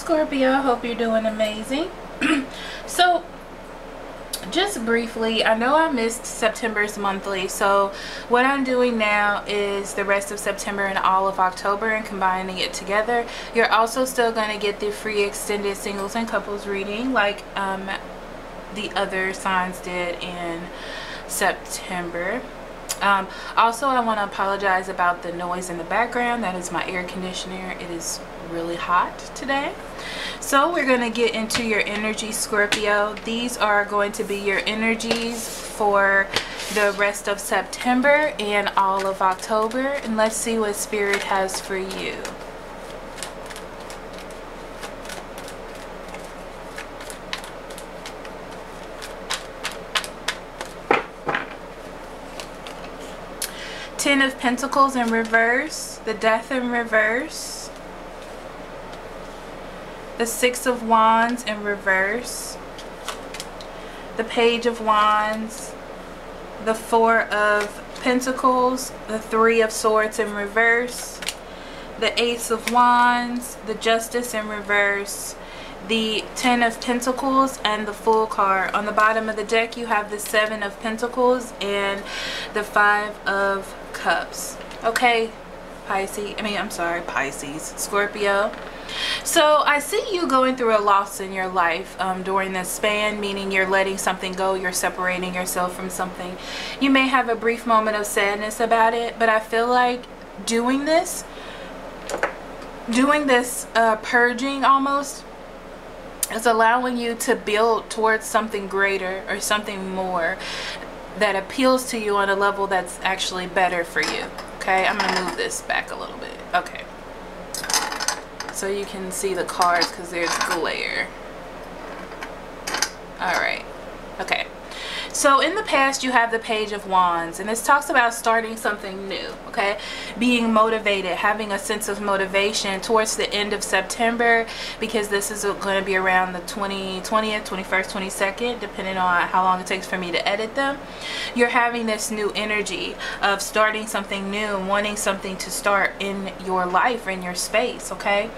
Scorpio, hope you're doing amazing. So just briefly, I know I missed September's monthly, so what I'm doing now is the rest of September and all of October and combining it together. You're also still going to get the free extended singles and couples reading like the other signs did in September. Also, I want to apologize about the noise in the background. That is my air conditioner. It is really hot today. So we're going to get into your energy, Scorpio. These are going to be your energies for the rest of September and all of October. And let's see what Spirit has for you. Ten of Pentacles in reverse, the Death in reverse, the Six of Wands in reverse, the Page of Wands, the Four of Pentacles, the Three of Swords in reverse, the Ace of Wands, the Justice in reverse, the Ten of Pentacles, and the Fool card. On the bottom of the deck you have the Seven of Pentacles and the Five of Cups. Okay, Pisces, Scorpio. So I see you going through a loss in your life during this span, meaning you're letting something go, you're separating yourself from something. You may have a brief moment of sadness about it, but I feel like doing this purging almost is allowing you to build towards something greater or something more that appeals to you on a level that's actually better for you. Okay, I'm gonna move this back a little bit. Okay, so you can see the cards because there's glare. All right, okay. So in the past you have the Page of Wands, and this talks about starting something new, okay? Being motivated, having a sense of motivation towards the end of September, because this is going to be around the 20th, 21st, 22nd, depending on how long it takes for me to edit them. You're having this new energy of starting something new and wanting something to start in your life, in your space, okay?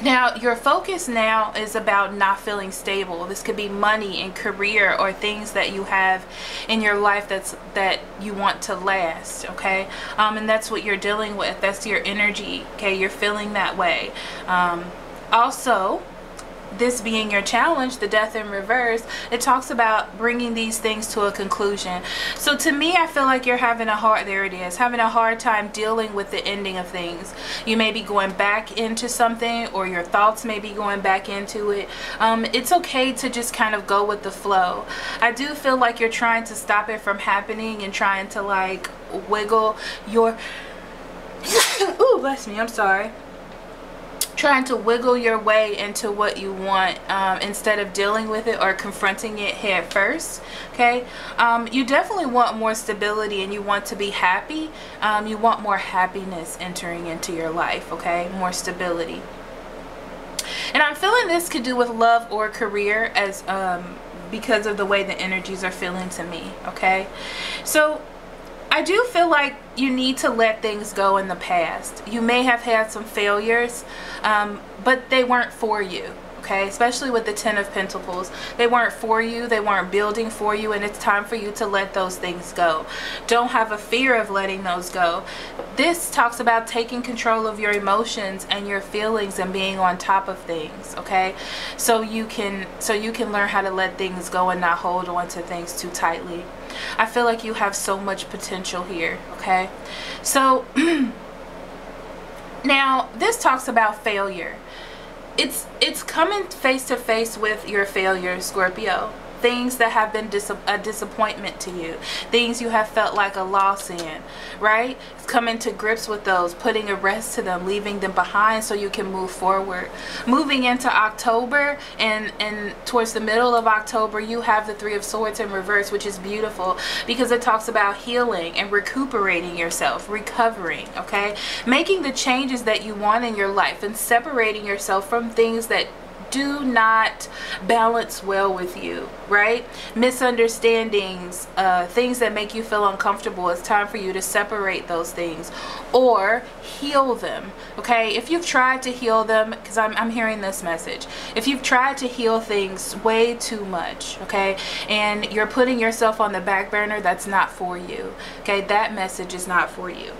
Now, your focus now is about not feeling stable. This could be money and career or things that you have in your life that you want to last, okay? And that's what you're dealing with. That's your energy, okay? You're feeling that way. Also, this being your challenge, the Death in reverse, it talks about bringing these things to a conclusion. So to me, I feel like you're having a hard time dealing with the ending of things. You may be going back into something, or your thoughts may be going back into it. It's okay to just kind of go with the flow. I do feel like you're trying to stop it from happening and trying to like wiggle your ooh, bless me, I'm sorry. Trying to wiggle your way into what you want instead of dealing with it or confronting it head first, okay? You definitely want more stability and you want to be happy. You want more happiness entering into your life, okay? More stability. And I'm feeling this could do with love or career as because of the way the energies are feeling to me, okay? So I do feel like you need to let things go in the past. You may have had some failures, but they weren't for you, okay? Especially with the Ten of Pentacles. They weren't for you, they weren't building for you, and it's time for you to let those things go. Don't have a fear of letting those go. This talks about taking control of your emotions and your feelings and being on top of things, okay? So you can learn how to let things go and not hold on to things too tightly. I feel like you have so much potential here, okay? So now this talks about failure. It's coming face to face with your failure, Scorpio. Things that have been a disappointment to you, things you have felt like a loss in, right? It's coming to grips with those, putting a rest to them, leaving them behind so you can move forward. Moving into October and towards the middle of October, you have the Three of Swords in reverse, which is beautiful because it talks about healing and recuperating yourself, recovering, okay? Making the changes that you want in your life and separating yourself from things that do not balance well with you, right? Misunderstandings, things that make you feel uncomfortable, it's time for you to separate those things or heal them, okay? If you've tried to heal them, because I'm hearing this message, if you've tried to heal things way too much, okay, and you're putting yourself on the back burner, that's not for you, okay? That message is not for you.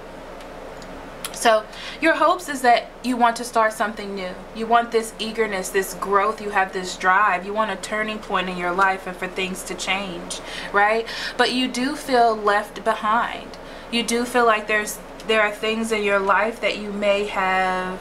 So your hopes is that you want to start something new. You want this eagerness, this growth. You have this drive. You want a turning point in your life and for things to change, right? But you do feel left behind. You do feel like there are things in your life that you may have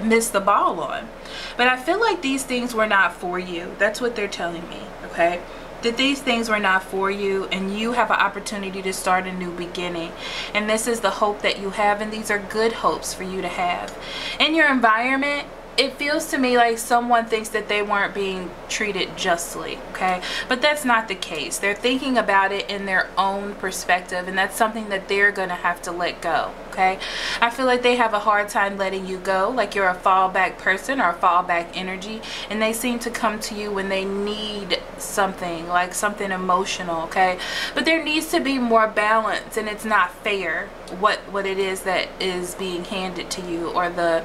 missed the ball on. But I feel like these things were not for you. That's what they're telling me, okay? That these things were not for you, and you have an opportunity to start a new beginning. And this is the hope that you have, and these are good hopes for you to have. In your environment, it feels to me like someone thinks that they weren't being treated justly, okay? But that's not the case. They're thinking about it in their own perspective, and that's something that they're going to have to let go, okay? I feel like they have a hard time letting you go, like you're a fallback person or a fallback energy, and they seem to come to you when they need something, like something emotional, okay? But there needs to be more balance, and it's not fair what it is that is being handed to you, or the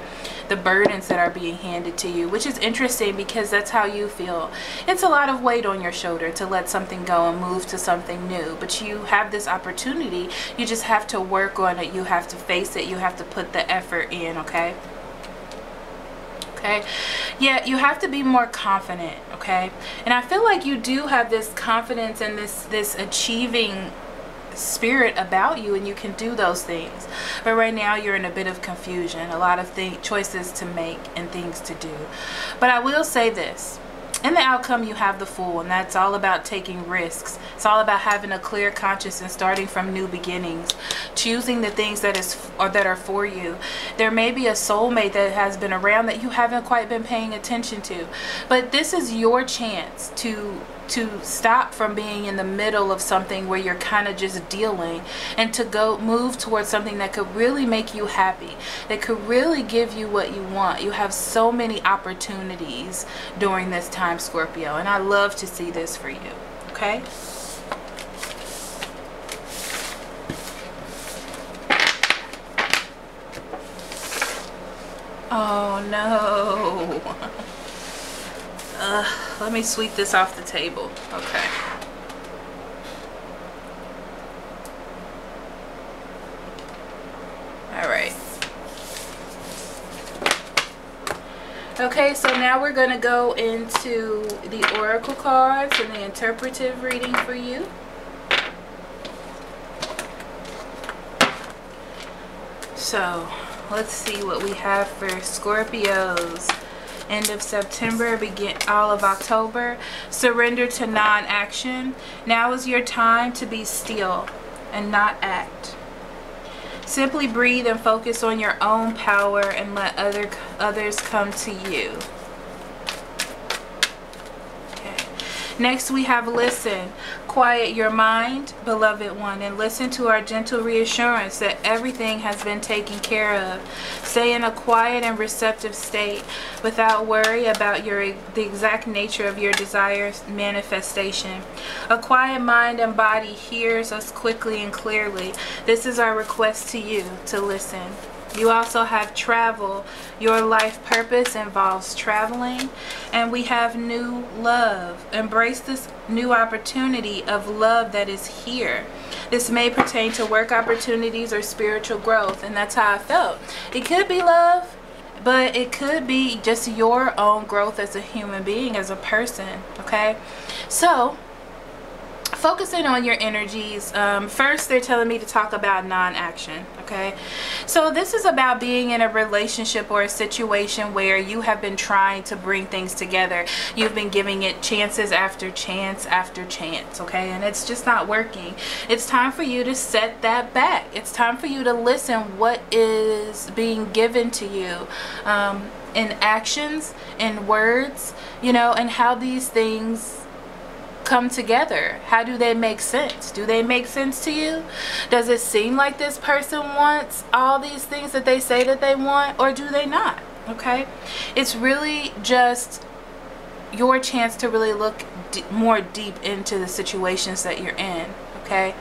burdens that are being handed to you, which is interesting because that's how you feel. It's a lot of weight on your shoulder to let something go and move to something new, but you have this opportunity. You just have to work on it. You have to face it. You have to put the effort in, okay? Okay, yeah, you have to be more confident, okay? And I feel like you do have this confidence and this achieving spirit about you, and you can do those things. But right now you're in a bit of confusion, a lot of choices to make and things to do. But I will say this: in the outcome, you have the Fool, and that's all about taking risks. It's all about having a clear conscience and starting from new beginnings, choosing the things that are for you. There may be a soulmate that has been around that you haven't quite been paying attention to, but this is your chance to stop from being in the middle of something where you're kind of just dealing, and to move towards something that could really make you happy, that could really give you what you want. You have so many opportunities during this time, Scorpio, and I love to see this for you, okay? Oh no. Let me sweep this off the table. Okay. All right. Okay, so now we're going to go into the oracle cards and the interpretive reading for you. So, let's see what we have for Scorpios. End of September, begin all of October. Surrender to non-action. Now is your time to be still and not act. Simply breathe and focus on your own power and let others come to you. Okay. Next we have listen. Quiet your mind, beloved one, and listen to our gentle reassurance that everything has been taken care of. Stay in a quiet and receptive state without worry about the exact nature of your desire's manifestation. A quiet mind and body hears us quickly and clearly. This is our request to you to listen. You also have travel. Your life purpose involves traveling. And we have new love. Embrace this new opportunity of love that is here. This may pertain to work opportunities or spiritual growth. And that's how I felt. It could be love, but it could be just your own growth as a human being, as a person. Okay? So, focusing on your energies. First, they're telling me to talk about non-action. Okay, so this is about being in a relationship or a situation where you have been trying to bring things together. You've been giving it chances after chance after chance, okay, and it's just not working. It's time for you to set that back. It's time for you to listen what is being given to you in actions, in words, you know, and how these things come together. How do they make sense? Do they make sense to you? Does it seem like this person wants all these things that they say that they want, or do they not? Okay, it's really just your chance to really look more deep into the situations that you're in, okay?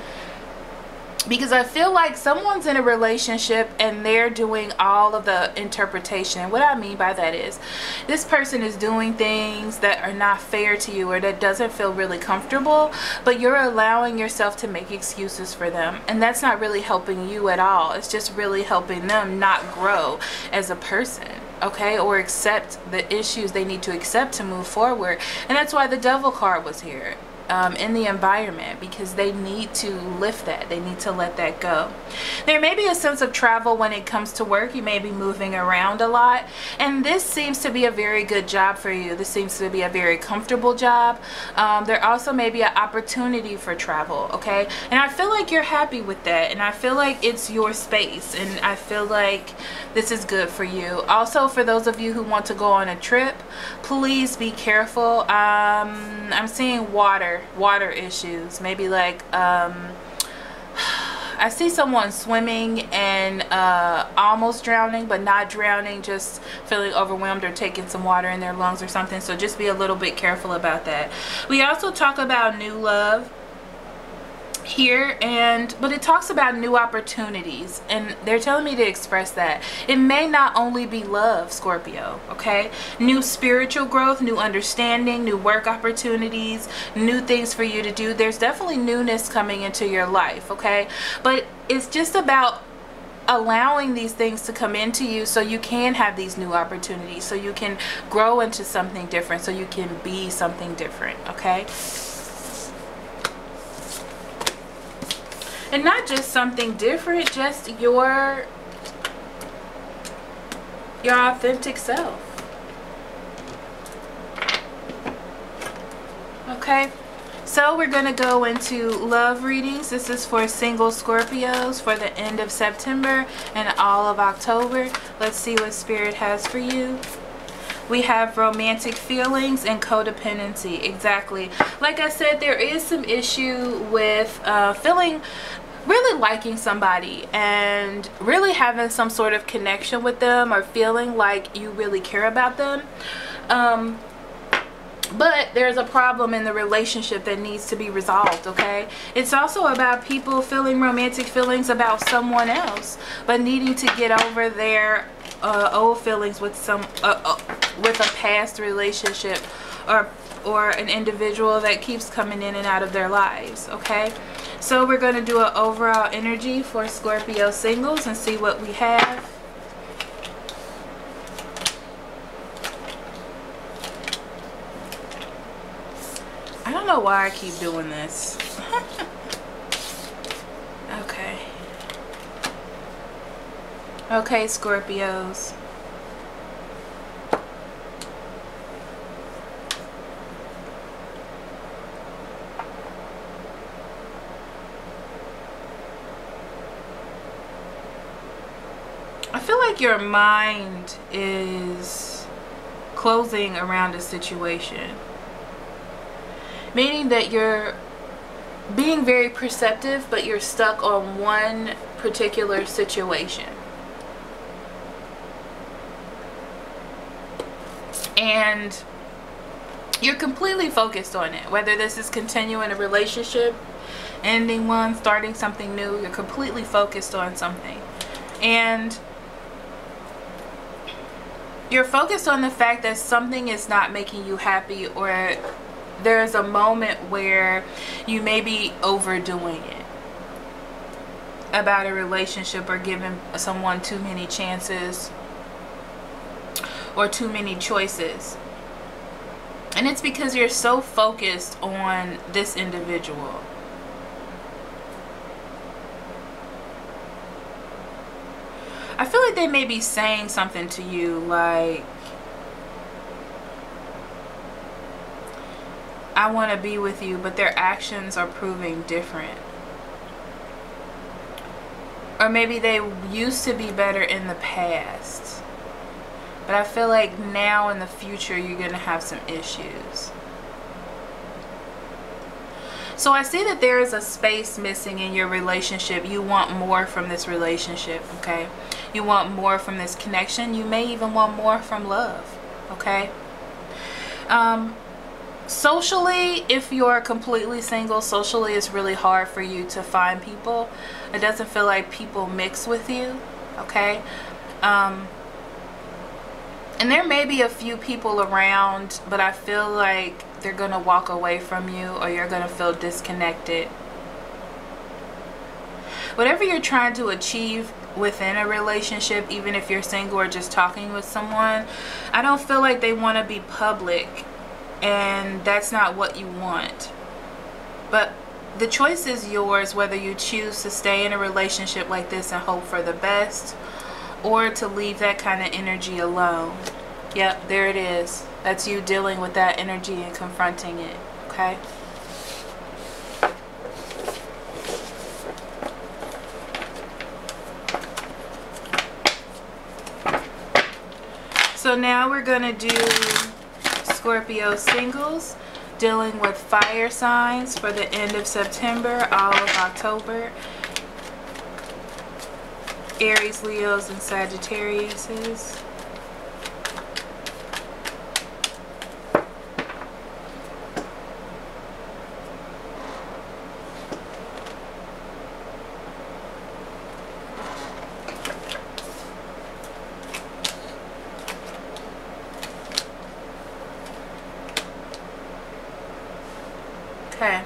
Because I feel like someone's in a relationship and they're doing all of the interpretation. And what I mean by that is this person is doing things that are not fair to you or that doesn't feel really comfortable, but you're allowing yourself to make excuses for them. And that's not really helping you at all. It's just really helping them not grow as a person, okay? Or accept the issues they need to accept to move forward. And that's why the Devil card was here. In the environment, because they need to lift that. They need to let that go. There may be a sense of travel when it comes to work. You may be moving around a lot, and this seems to be a very good job for you. This seems to be a very comfortable job. There also may be an opportunity for travel, okay? And I feel like you're happy with that, and I feel like it's your space, and I feel like this is good for you. Also, for those of you who want to go on a trip, please be careful. I'm seeing water issues, maybe like I see someone swimming and almost drowning but not drowning, just feeling overwhelmed or taking some water in their lungs or something. So just be a little bit careful about that. We also talk about new love here, but it talks about new opportunities, and they're telling me to express that it may not only be love, Scorpio, okay? New spiritual growth, new understanding, new work opportunities, new things for you to do. There's definitely newness coming into your life, okay? But it's just about allowing these things to come into you so you can have these new opportunities, so you can grow into something different, so you can be something different, okay? And not just something different, just your authentic self. Okay, so we're going to go into love readings. This is for single Scorpios for the end of September and all of October. Let's see what Spirit has for you. We have romantic feelings and codependency. Exactly. Like I said, there is some issue with really liking somebody and really having some sort of connection with them, or feeling like you really care about them. But there's a problem in the relationship that needs to be resolved, okay? It's also about people feeling romantic feelings about someone else, but needing to get over their old feelings with with a past relationship or an individual that keeps coming in and out of their lives, okay? So we're going to do an overall energy for Scorpio singles and see what we have. I don't know why I keep doing this. Okay. Okay, Scorpios. I feel like your mind is closing around a situation. Meaning that you're being very perceptive, but you're stuck on one particular situation. And you're completely focused on it. Whether this is continuing a relationship, ending one, starting something new, you're completely focused on something. And you're focused on the fact that something is not making you happy, or there's a moment where you may be overdoing it about a relationship, or giving someone too many chances or too many choices. And it's because you're so focused on this individual. I feel like they may be saying something to you like, I want to be with you, but their actions are proving different. Or maybe they used to be better in the past, but I feel like now in the future you're going to have some issues. So I see that there is a space missing in your relationship. You want more from this relationship, okay? You want more from this connection. You may even want more from love, okay? Socially, if you're completely single, socially it's really hard for you to find people. It doesn't feel like people mix with you, okay? And there may be a few people around, but I feel like they're gonna walk away from you, or you're gonna feel disconnected. Whatever you're trying to achieve within a relationship, even if you're single or just talking with someone, I don't feel like they want to be public, and that's not what you want. But the choice is yours, whether you choose to stay in a relationship like this and hope for the best, or to leave that kind of energy alone. Yep, there it is. That's you dealing with that energy and confronting it, okay? So now we're going to do Scorpio singles, dealing with fire signs for the end of September, all of October. Aries, Leos, and Sagittariuses. Okay,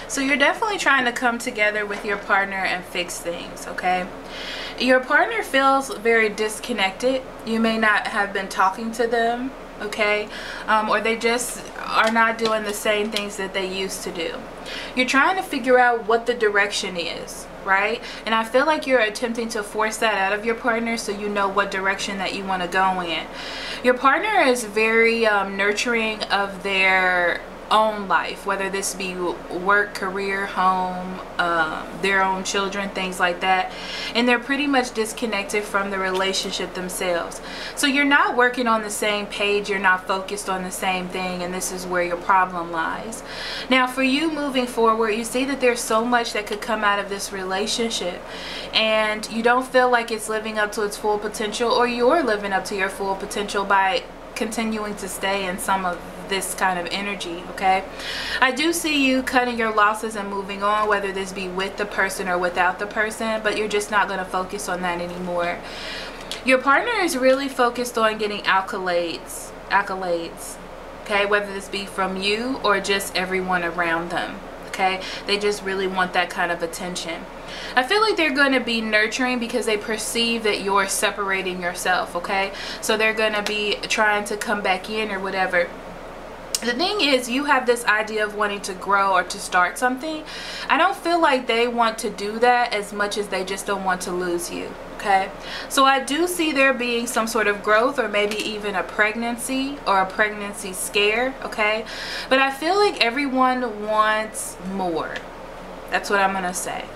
so you're definitely trying to come together with your partner and fix things, okay? Your partner feels very disconnected. You may not have been talking to them, okay? Or they just are not doing the same things that they used to do. You're trying to figure out what the direction is, right? And I feel like you're attempting to force that out of your partner so you know what direction that you want to go in. Your partner is very nurturing of their own life, whether this be work, career, home, their own children, things like that, and they're pretty much disconnected from the relationship themselves. So you're not working on the same page, you're not focused on the same thing, and this is where your problem lies. Now for you moving forward, you see that there's so much that could come out of this relationship, and you don't feel like it's living up to its full potential, or you're living up to your full potential by continuing to stay in some of this kind of energy, okay? I do see you cutting your losses and moving on, whether this be with the person or without the person, but you're just not going to focus on that anymore. Your partner is really focused on getting accolades, okay? Whether this be from you or just everyone around them, okay? They just really want that kind of attention. I feel like they're going to be nurturing because they perceive that you're separating yourself, okay? So they're going to be trying to come back in or whatever. The thing is, you have this idea of wanting to grow or to start something. I don't feel like they want to do that as much as they just don't want to lose you, okay? So I do see there being some sort of growth, or maybe even a pregnancy or a pregnancy scare, okay? But I feel like everyone wants more. That's what I'm going to say.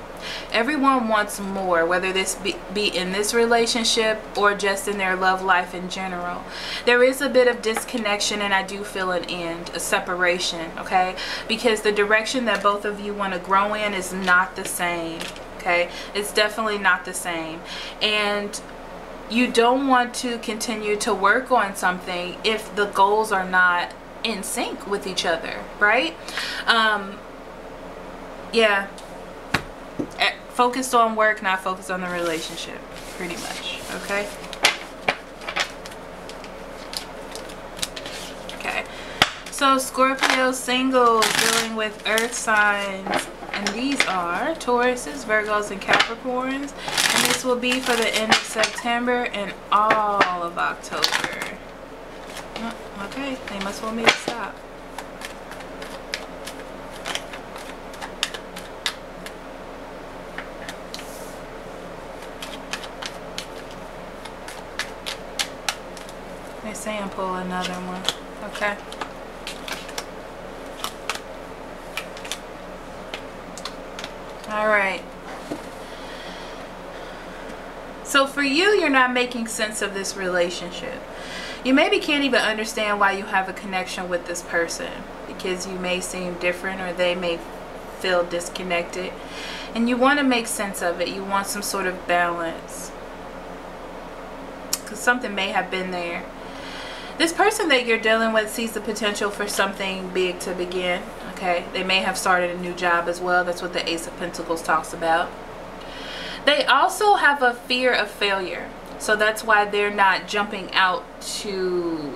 Everyone wants more, whether this be in this relationship or just in their love life in general. There is a bit of disconnection, and I do feel an end, a separation, okay? Because the direction that both of you want to grow in is not the same, okay? It's definitely not the same. And you don't want to continue to work on something if the goals are not in sync with each other, right? Yeah. Focused on work, not focused on the relationship, pretty much, okay? Okay, so Scorpio singles dealing with earth signs, and these are Tauruses, Virgos, and Capricorns, and this will be for the end of September and all of October. Oh, okay, they must want me to stop. They say and pull another one. Okay. Alright. So for you, you're not making sense of this relationship. You maybe can't even understand why you have a connection with this person, because you may seem different or they may feel disconnected. And you want to make sense of it. You want some sort of balance, because something may have been there. This person that you're dealing with sees the potential for something big to begin. Okay, they may have started a new job as well. That's what the Ace of Pentacles talks about. They also have a fear of failure, so that's why they're not jumping out to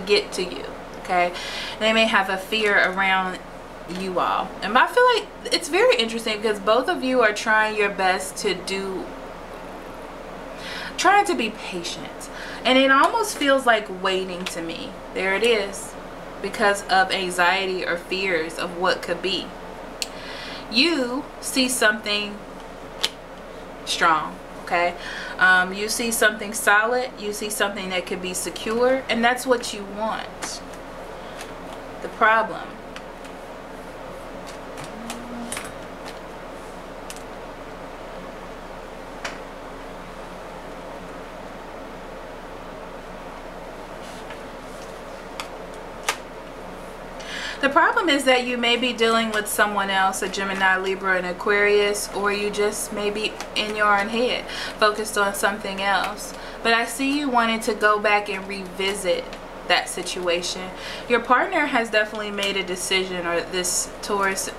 get to you. Okay, they may have a fear around you all, and I feel like it's very interesting because both of you are trying your best to trying to be patient, and it almost feels like waiting to me. There it is, because of anxiety or fears of what could be. You see something strong, okay? You see something solid, you see something that could be secure, and that's what you want. The problem, is that you may be dealing with someone else, a Gemini, Libra, and Aquarius, or you just may be in your own head, focused on something else. But I see you wanting to go back and revisit that situation. Your partner has definitely made a decision, or this Taurus,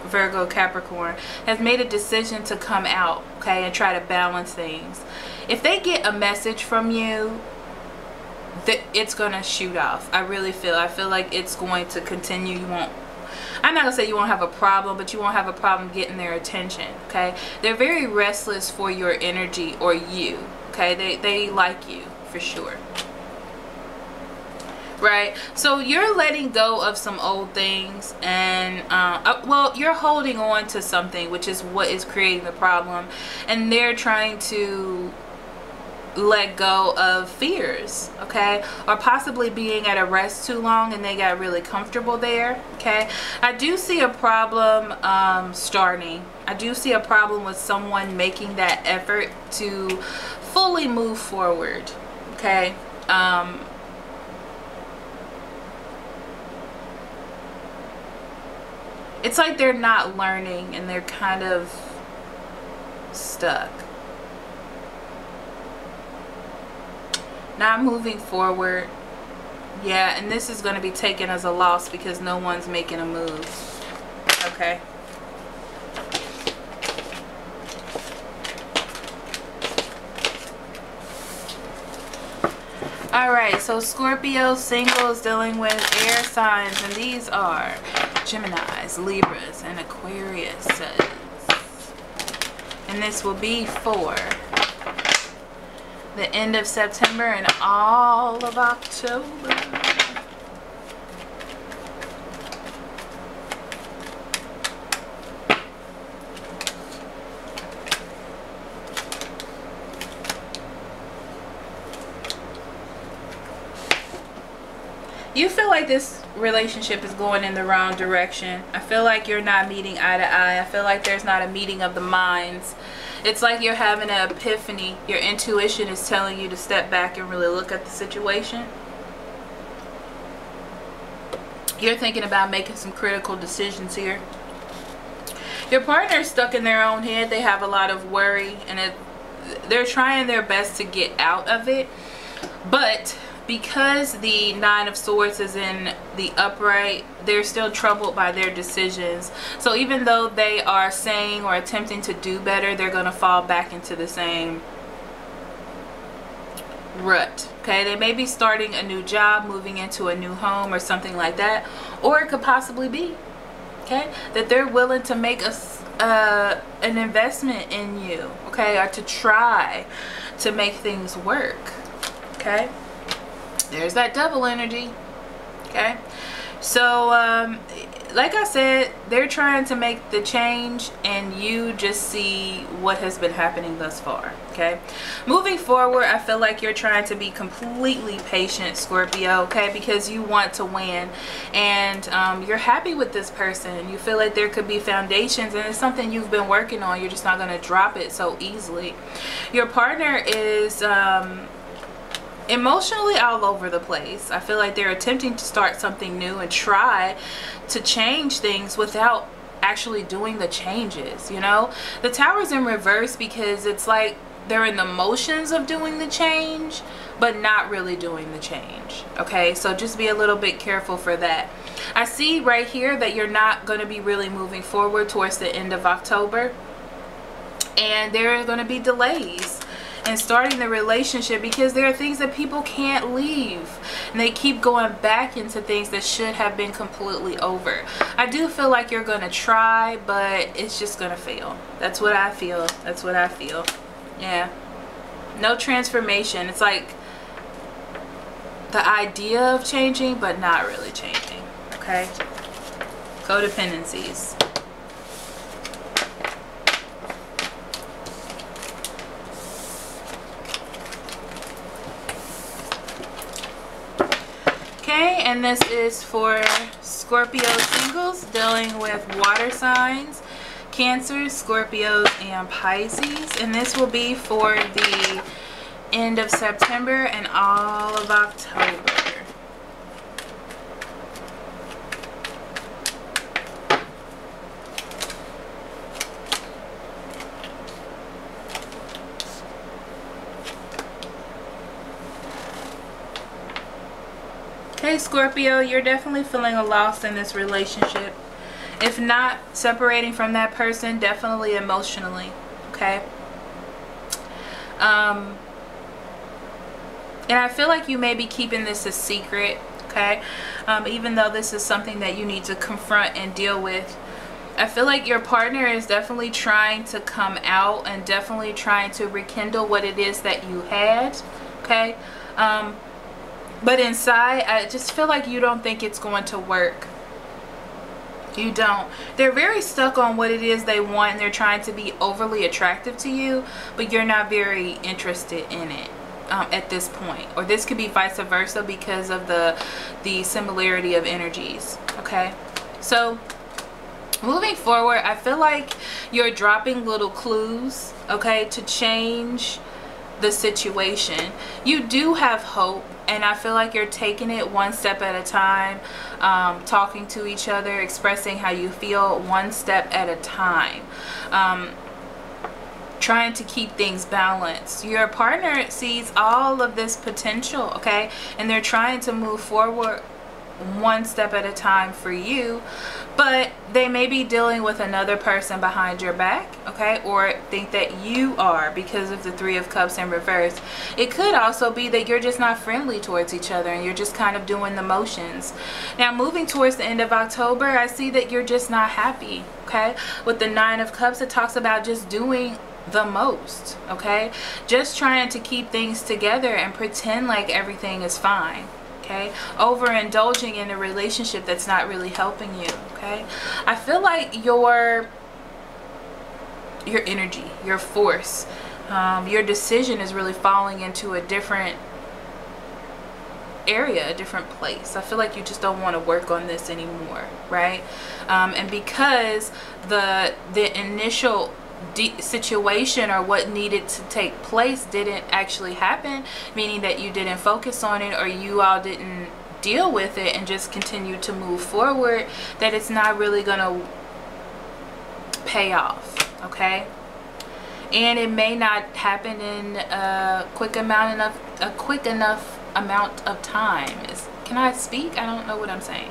Virgo, Capricorn has made a decision to come out, okay, and try to balance things. If they get a message from you, it's gonna shoot off. I feel like it's going to continue. I'm not gonna say you won't have a problem, but you won't have a problem getting their attention. Okay, they're very restless for your energy, or you. Okay, they like you for sure, right? So you're letting go of some old things, and well, you're holding on to something, which is what is creating the problem, and they're trying to let go of fears, okay, or possibly being at a rest too long and they got really comfortable there. Okay, I do see a problem starting. I do see a problem with someone making that effort to fully move forward. Okay, it's like they're not learning and they're kind of stuck. Not moving forward. Yeah, and this is going to be taken as a loss because no one's making a move. Okay. Alright, so Scorpio singles dealing with air signs, and these are Geminis, Libras, and Aquariuses. And this will be for the end of September and all of October. You feel like this relationship is going in the wrong direction. I feel like you're not meeting eye to eye. I feel like there's not a meeting of the minds. It's like you're having an epiphany. Your intuition is telling you to step back and really look at the situation. You're thinking about making some critical decisions here. Your partner is stuck in their own head. They have a lot of worry, and they're trying their best to get out of it. But because the Nine of Swords is in the upright, they're still troubled by their decisions. So even though they are saying or attempting to do better, they're going to fall back into the same rut. Okay, they may be starting a new job, moving into a new home or something like that. Or it could possibly be, okay, that they're willing to make an investment in you, okay, or to try to make things work. Okay, there's that double energy. Okay, so like I said, they're trying to make the change, and you just see what has been happening thus far. Okay, moving forward, I feel like you're trying to be completely patient, Scorpio, okay, because you want to win, and you're happy with this person. You feel like there could be foundations, and it's something you've been working on. You're just not going to drop it so easily. Your partner is emotionally all over the place. I feel like they're attempting to start something new and try to change things without actually doing the changes, you know. The Tower's in reverse because it's like they're in the motions of doing the change, but not really doing the change. Okay, so just be a little bit careful for that. I see right here that you're not going to be really moving forward towards the end of October, and there are going to be delays in starting the relationship because there are things that people can't leave, and they keep going back into things that should have been completely over. I do feel like you're going to try, but it's just going to fail. That's what I feel. That's what I feel. Yeah, no transformation. It's like the idea of changing, but not really changing. Okay, codependencies. Okay, and this is for Scorpio singles dealing with water signs, Cancer, Scorpios, and Pisces. And this will be for the end of September and all of October. Okay, Scorpio, you're definitely feeling a loss in this relationship. If not separating from that person, definitely emotionally. Okay. And I feel like you may be keeping this a secret. Okay. Even though this is something that you need to confront and deal with. I feel like your partner is definitely trying to come out and definitely trying to rekindle what it is that you had. Okay. But inside, I just feel like you don't think it's going to work. You don't. They're very stuck on what it is they want, and they're trying to be overly attractive to you, but you're not very interested in it at this point. Or this could be vice versa because of the similarity of energies. Okay, so moving forward, I feel like you're dropping little clues, okay, to change the situation. You do have hope, and I feel like you're taking it one step at a time, talking to each other, expressing how you feel one step at a time, trying to keep things balanced. Your partner sees all of this potential, okay, and they're trying to move forward one step at a time for you, but they may be dealing with another person behind your back, okay, or think that you are because of the Three of Cups in reverse. It could also be that you're just not friendly towards each other and you're just kind of doing the motions. Now, moving towards the end of October, I see that you're just not happy, okay. With the Nine of Cups, it talks about just doing the most, okay, just trying to keep things together and pretend like everything is fine. Okay, overindulging in a relationship that's not really helping you. Okay, I feel like your energy, your force, your decision is really falling into a different area, a different place. I feel like you just don't want to work on this anymore, right? And because the initial situation or what needed to take place didn't actually happen, meaning that you didn't focus on it or you all didn't deal with it and just continue to move forward, that it's not really gonna pay off, okay? And it may not happen in a quick enough amount of time. Can I speak? I don't know what I'm saying.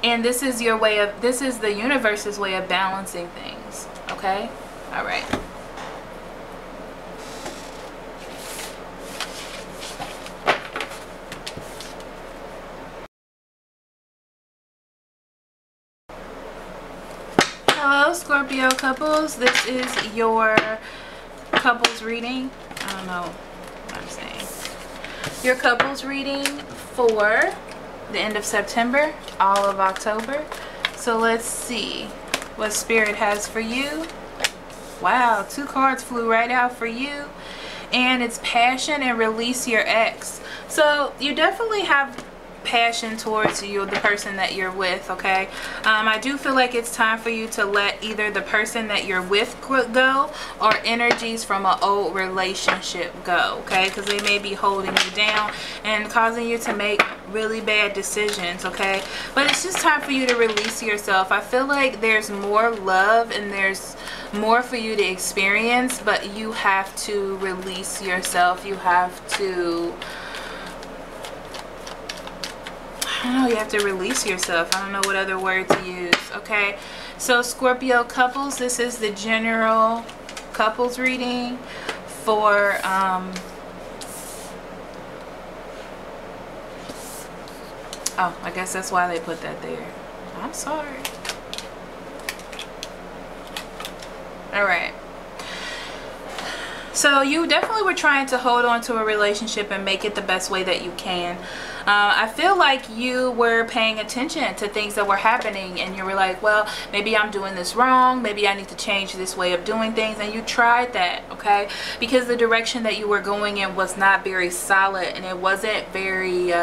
And this is your way of, this is the universe's way of balancing things. Okay, all right. Hello, Scorpio couples. This is your couples reading. I don't know what I'm saying. Your couples reading for the end of September, all of October. So let's see what Spirit has for you. Wow, 2 cards flew right out for you, and it's passion and release your ex. So you definitely have passion towards you, the person that you're with, okay? I do feel like it's time for you to let either the person that you're with go or energies from an old relationship go, okay? Because they may be holding you down and causing you to make really bad decisions, okay? But it's just time for you to release yourself. I feel like there's more love and there's more for you to experience, but you have to release yourself. You have to, I don't know, you have to release yourself. I don't know what other word to use. Okay, so Scorpio couples, this is the general couples reading for oh, I guess that's why they put that there. I'm sorry. All right. So you definitely were trying to hold on to a relationship and make it the best way that you can. I feel like you were paying attention to things that were happening, and you were like, well, maybe I'm doing this wrong. Maybe I need to change this way of doing things. And you tried that, okay? Because the direction that you were going in was not very solid, and it wasn't very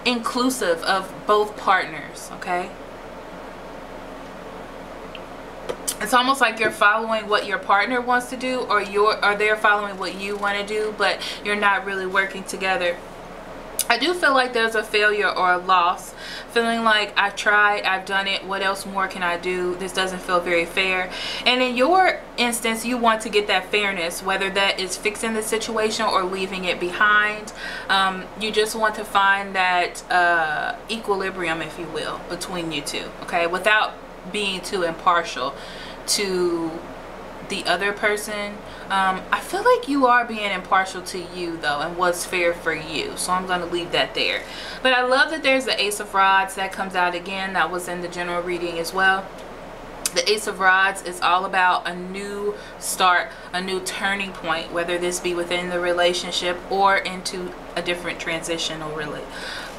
inclusive of both partners, okay? It's almost like you're following what your partner wants to do, or they're following what you want to do, but you're not really working together. I do feel like there's a failure or a loss, feeling like I've tried, I've done it, what else more can I do? This doesn't feel very fair. And in your instance, you want to get that fairness, whether that is fixing the situation or leaving it behind. You just want to find that equilibrium, if you will, between you two, okay, without being too impartial to the other person. I feel like you are being impartial to you though, and what's fair for you, so I'm going to leave that there. But I love that there's the Ace of Rods that comes out again. That was in the general reading as well. The Ace of Rods is all about a new start, a new turning point, whether this be within the relationship or into a different transitional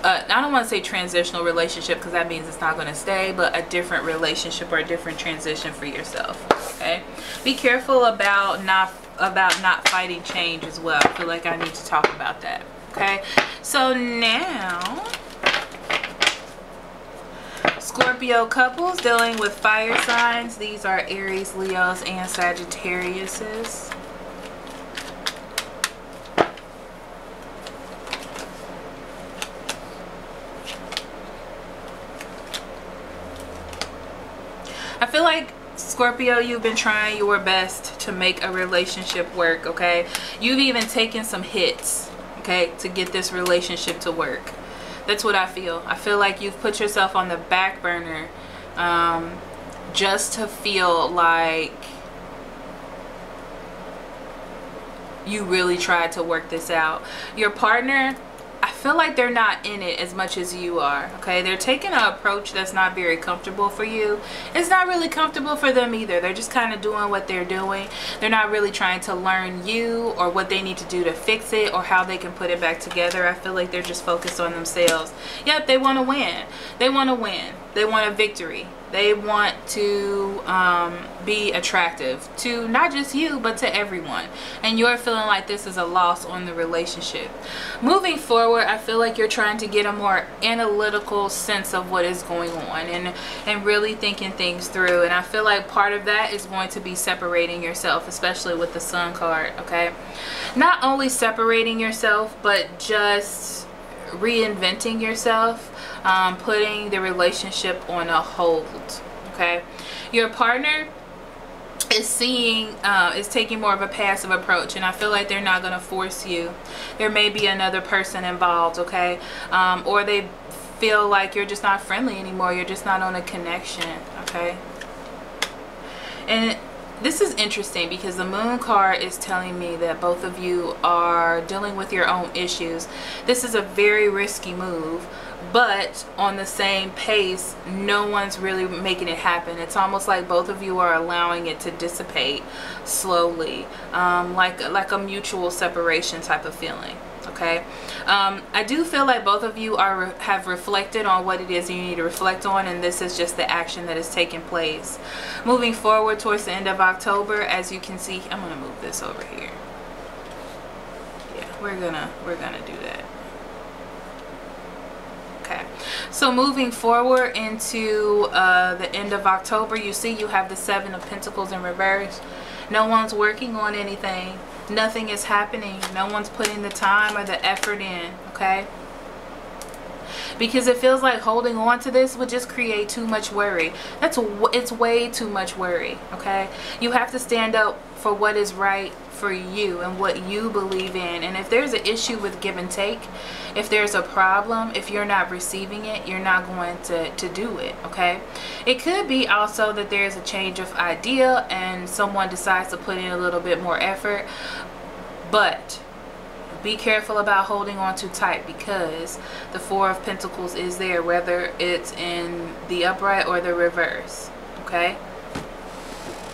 I don't want to say transitional relationship, because that means it's not going to stay, but a different relationship or a different transition for yourself. Okay, be careful about not fighting change as well. I feel like I need to talk about that. Okay, so now Scorpio couples dealing with fire signs. These are Aries, Leos, and Sagittariuses. I feel like Scorpio, you've been trying your best to make a relationship work, okay? You've even taken some hits, okay, to get this relationship to work. That's what I feel. I feel like you've put yourself on the back burner just to feel like you really tried to work this out. Your partner, I feel like they're not in it as much as you are, okay? They're taking an approach that's not very comfortable for you. It's not really comfortable for them either. They're just kind of doing what they're doing. They're not really trying to learn you or what they need to do to fix it or how they can put it back together. I feel like they're just focused on themselves. Yep, they want to win. They want to win. They want a victory. They want to be attractive to not just you, but to everyone. And you're feeling like this is a loss on the relationship. Moving forward, I feel like you're trying to get a more analytical sense of what is going on and really thinking things through. And I feel like part of that is going to be separating yourself, especially with the Sun card, okay? Not only separating yourself, but just reinventing yourself. Putting the relationship on a hold, okay? Your partner is taking more of a passive approach, and I feel like they're not going to force you. There may be another person involved, okay? Or they feel like you're just not friendly anymore. You're just not on a connection, okay? And this is interesting because the Moon card is telling me that both of you are dealing with your own issues. This is a very risky move, but on the same pace, no one's really making it happen. It's almost like both of you are allowing it to dissipate slowly, like a mutual separation type of feeling. Okay, I do feel like both of you have reflected on what it is you need to reflect on, and this is just the action that is taking place. Moving forward towards the end of October, as you can see, I'm gonna move this over here. Yeah, we're gonna do that. Okay, so moving forward into the end of October, you see you have the Seven of Pentacles in reverse. No one's working on anything. Nothing is happening. No one's putting the time or the effort in, okay? because it feels like holding on to this would just create too much worry. It's way too much worry, okay? You have to stand up for what is right for you and what you believe in. And if there's an issue with give and take, if there's a problem, if you're not receiving it, you're not going to do it, okay? It could be also that there's a change of idea and someone decides to put in a little bit more effort, but be careful about holding on too tight, because the Four of Pentacles is there, whether it's in the upright or the reverse, okay?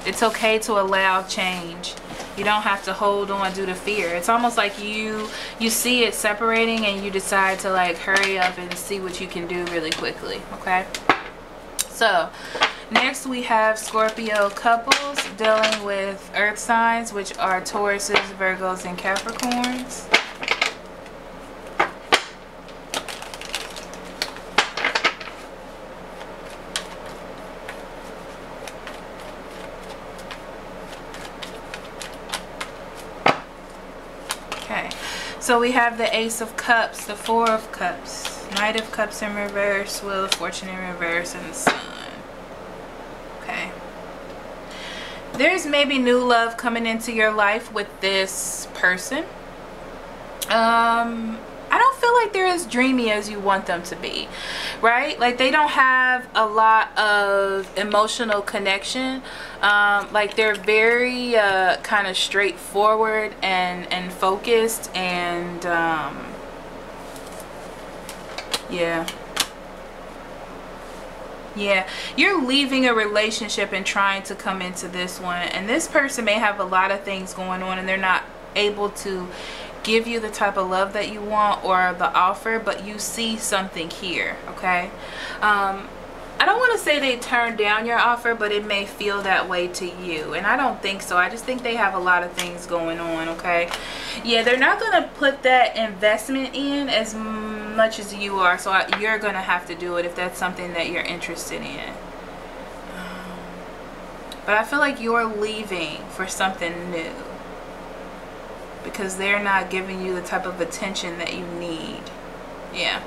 It's okay to allow change. You don't have to hold on due to fear. It's almost like you see it separating and you decide to like hurry up and see what you can do really quickly, okay? So next we have Scorpio couples dealing with earth signs, which are Tauruses, Virgos, and Capricorns. So we have the Ace of Cups, the Four of Cups, Knight of Cups in reverse, Wheel of Fortune in reverse, and the Sun. Okay. There's maybe new love coming into your life with this person. I don't feel like they're as dreamy as you want them to be, right? Like they don't have a lot of emotional connection. Like they're very kind of straightforward and focused, and yeah, you're leaving a relationship and trying to come into this one, and this person may have a lot of things going on and they're not able to give you the type of love that you want or the offer, but you see something here, okay? I don't want to say they turned down your offer, but it may feel that way to you, and I don't think so. I just think they have a lot of things going on, okay? Yeah, they're not going to put that investment in as much as you are, so you're going to have to do it if that's something that you're interested in. But I feel like you're leaving for something new, because they're not giving you the type of attention that you need. Yeah.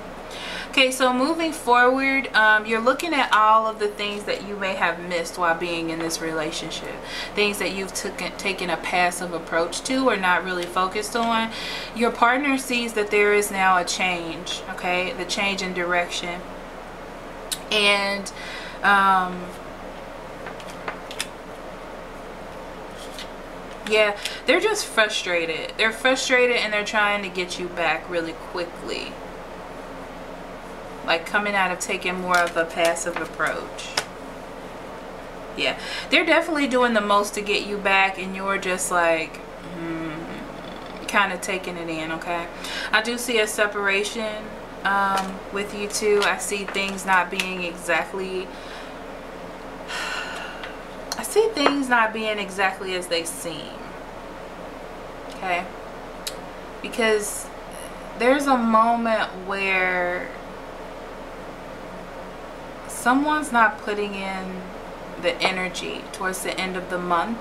Okay, so moving forward, you're looking at all of the things that you may have missed while being in this relationship. Things that you've taken a passive approach to or not really focused on. Your partner sees that there is now a change, okay? The change in direction. And yeah, they're just frustrated. They're frustrated and they're trying to get you back really quickly. Like coming out of taking more of a passive approach. Yeah, they're definitely doing the most to get you back, and you're just like kind of taking it in, okay? I do see a separation with you two. I see things not being exactly... I see things not being exactly as they seem, okay? Because there's a moment where someone's not putting in the energy towards the end of the month,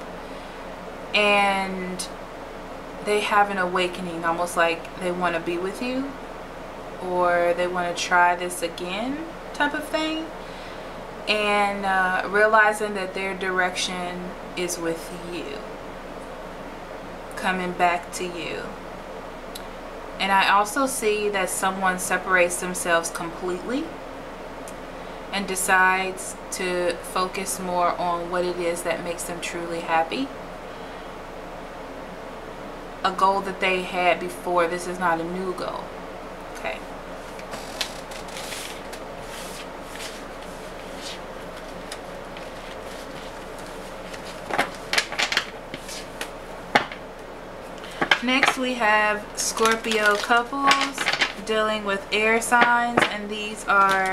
and they have an awakening, almost like they want to be with you, or they want to try this again type of thing. And realizing that their direction is with you, coming back to you. And I also see that someone separates themselves completely and decides to focus more on what it is that makes them truly happy. A goal that they had before. This is not a new goal, okay? Next we have Scorpio couples dealing with air signs, and these are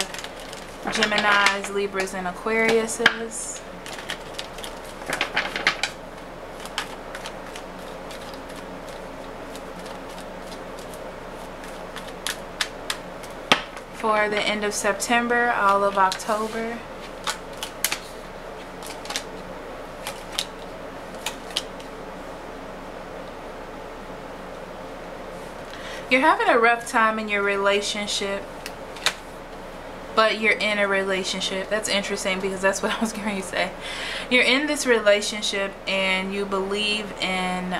Geminis, Libras, and Aquariuses. For the end of September, all of October. You're having a rough time in your relationship. but you're in a relationship. That's interesting because that's what I was going to say. You're in this relationship and you believe in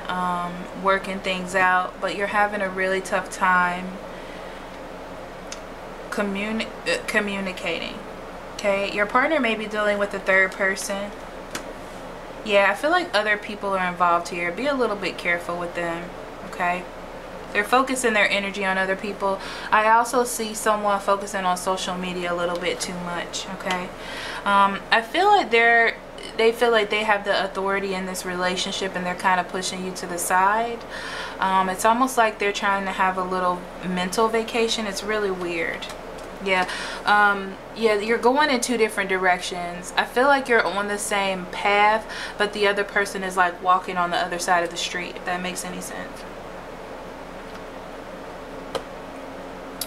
working things out, but you're having a really tough time communicating. Okay, your partner may be dealing with a third person. Yeah, I feel like other people are involved here. Be a little bit careful with them. Okay, they're focusing their energy on other people. I also see someone focusing on social media a little bit too much. Okay, I feel like they feel like they have the authority in this relationship and they're kind of pushing you to the side. It's almost like they're trying to have a little mental vacation. It's really weird. Yeah, yeah, you're going in two different directions. I feel like you're on the same path, but the other person is like walking on the other side of the street, if that makes any sense.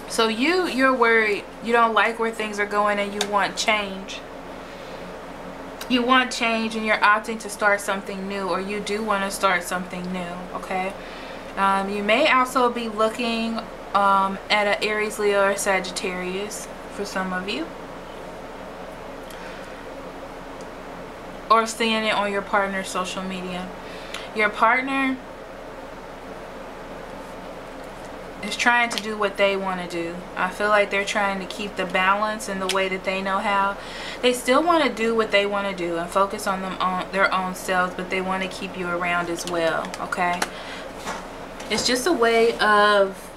So you're worried, you don't like where things are going and you want change. You want change and you're opting to start something new, or you do want to start something new, okay? You may also be looking at an Aries, Leo, or Sagittarius for some of you, or seeing it on your partner's social media. Your partner is trying to do what they want to do. I feel like they're trying to keep the balance in the way that they know how. They still want to do what they want to do and focus on their own selves, but they want to keep you around as well, okay? It's just a way of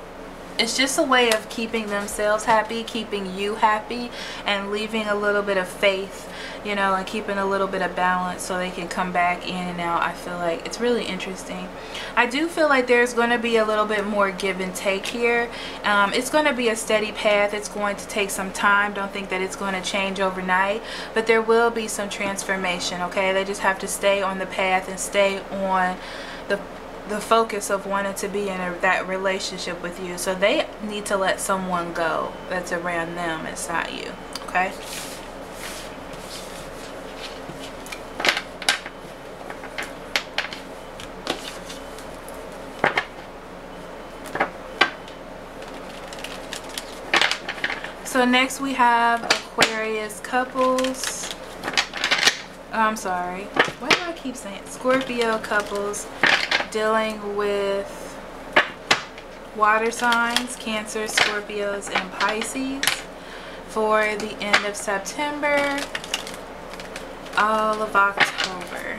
keeping themselves happy, keeping you happy, and leaving a little bit of faith, you know, and keeping a little bit of balance so they can come back in and out. I feel like it's really interesting. I do feel like there's going to be a little bit more give and take here. It's going to be a steady path. It's going to take some time. Don't think that it's going to change overnight, but there will be some transformation, okay? They just have to stay on the path and stay on the focus of wanting to be in that relationship with you. So they need to let someone go that's around them. It's not you, okay? So next we have Aquarius couples. I'm sorry, why do I keep saying Scorpio couples dealing with water signs, Cancer, Scorpios, and Pisces for the end of September, all of October.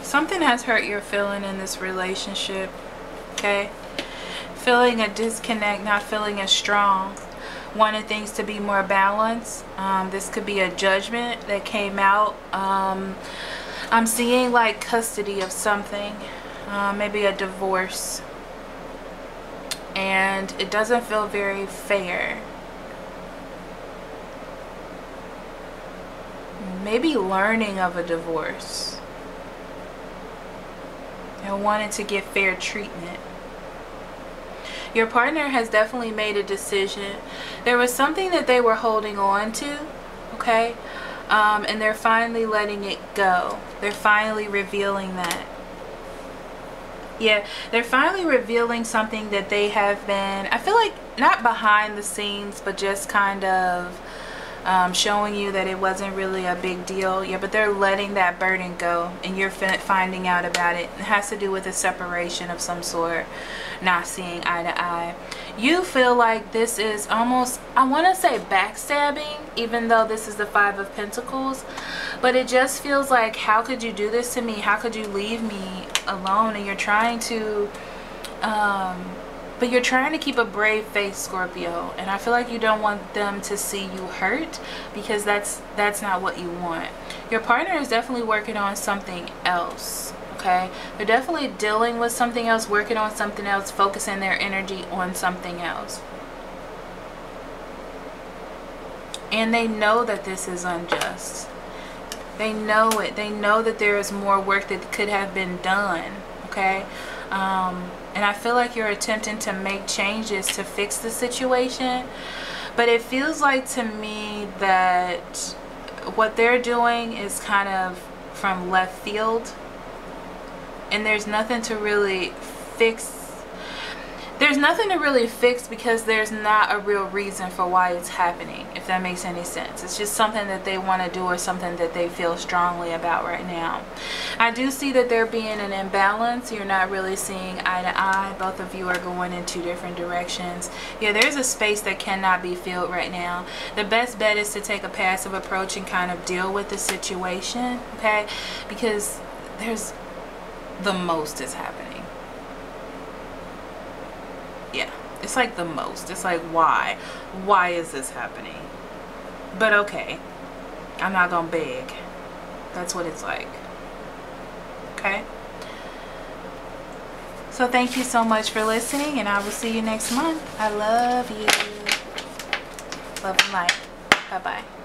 Something has hurt your feeling in this relationship, okay? Feeling a disconnect, not feeling as strong, wanting things to be more balanced. This could be a judgment that came out. I'm seeing like custody of something, maybe a divorce, and it doesn't feel very fair. Maybe learning of a divorce and wanting to get fair treatment. Your partner has definitely made a decision. There was something that they were holding on to, okay? And they're finally letting it go. They're finally revealing that. Yeah, they're finally revealing something that they have been, I feel like, not behind the scenes, but just kind of showing you that it wasn't really a big deal. Yeah, but they're letting that burden go, and you're finding out about it. It has to do with a separation of some sort, not seeing eye to eye. You feel like this is almost, I want to say backstabbing, even though this is the Five of Pentacles, but it just feels like, how could you do this to me? How could you leave me alone? And you're trying to but you're trying to keep a brave face, Scorpio, and I feel like you don't want them to see you hurt, because that's not what you want. Your partner is definitely working on something else, okay? They're definitely dealing with something else, working on something else, focusing their energy on something else. And they know that this is unjust. They know it. They know that there is more work that could have been done, okay? And I feel like you're attempting to make changes to fix the situation, but it feels like to me that what they're doing is kind of from left field, and there's nothing to really fix. There's nothing to really fix because there's not a real reason for why it's happening, if that makes any sense. It's just something that they want to do or something that they feel strongly about right now. I do see that there being an imbalance. You're not really seeing eye to eye. Both of you are going in two different directions. Yeah, there's a space that cannot be filled right now. The best bet is to take a passive approach and kind of deal with the situation, okay? Because there's the most is happening. Yeah, it's like the most. It's like, why is this happening? But okay, I'm not gonna beg. That's what it's like. Okay, so thank you so much for listening, and I will see you next month. I love you. Love and light. Bye bye.